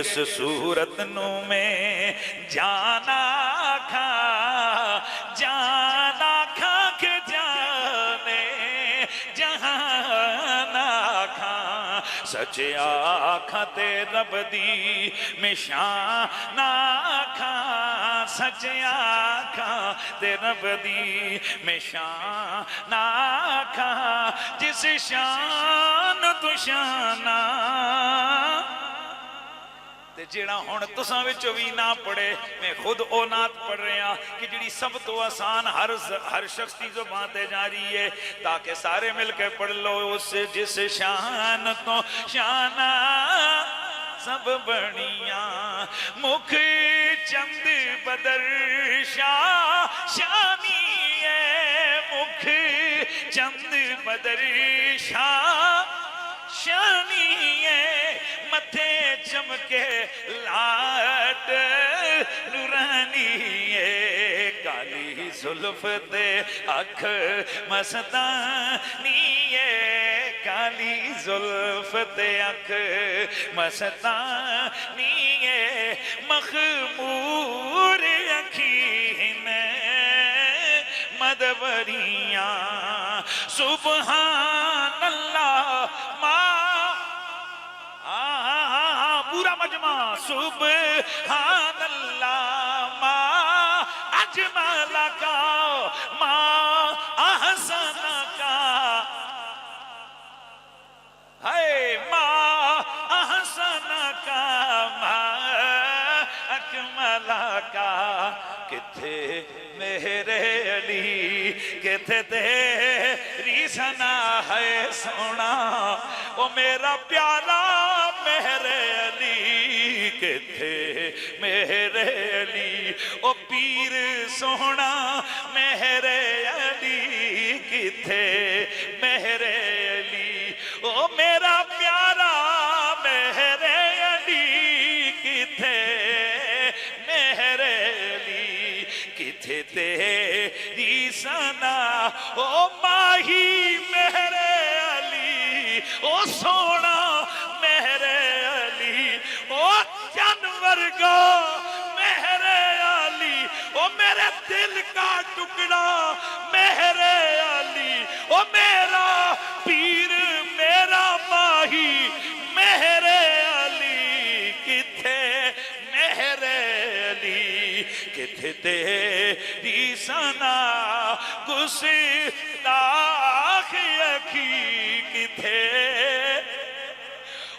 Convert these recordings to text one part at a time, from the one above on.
اس صورت نو میں جانا کھا کے جانے جہانا کھا سچ آکھاں تے رب دی میں شان آکھاں سچ آکھاں تے رب دی میں شان آکھاں جس شان تو شانہ جیڑا ہون تساں وچوں وی نہ پڑھے میں خود او نات پڑھ رہے ہیں کہ جڑی سب تو آسان ہر شخص کی زبان تے جاری ہے تاکہ سارے مل کے پڑھ لو اس جس شان تو شانہ سب بڑیاں مکھ چند بدر شانی ہے مکھ چند بدر شانی ہے متھے چمکے لاٹ نورانی ہے کالی زلف تے اکھ مستانی ہے کالی زلف تے اکھ مستانی ہے مخمور اکھین مدبریاں سبحان اللہ پورا مجمع سبحان اللہ ما اجمل کا ما احسن کا ہے ما احسن کا ما اکمل کا کتھے میرے علی کتھے تیری ثنا ہے سونا وہ میرا پیارا میرے علی کتھے میرے علی او پیر سونا میرے علی کتھے میرے علی او میرا پیارا میرے علی کتھے میرے علی کتھے تیری ثنا او ماہی میرے علی او سونا میرے علی او جانور گا میرے علی او میرے دل کا ٹکڑا میرے علی او میرا پیر میرا ماہی میرے علی کتھے میرے علی کتھے تیری ثنا گستاخ اکھی کتھے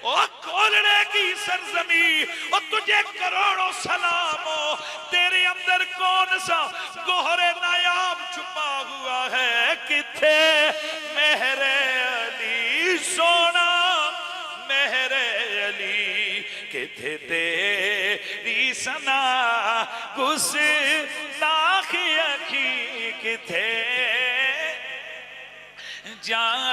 او کھولنے کی سرزمی او تجھے کروڑوں سلام ہو تیرے اندر کون سا گوہر نایاب چھپا ہوا ہے کتھے میرے علی سونا میرے علی کتھے تیری ثنا گستاخ اکھی کتھے جان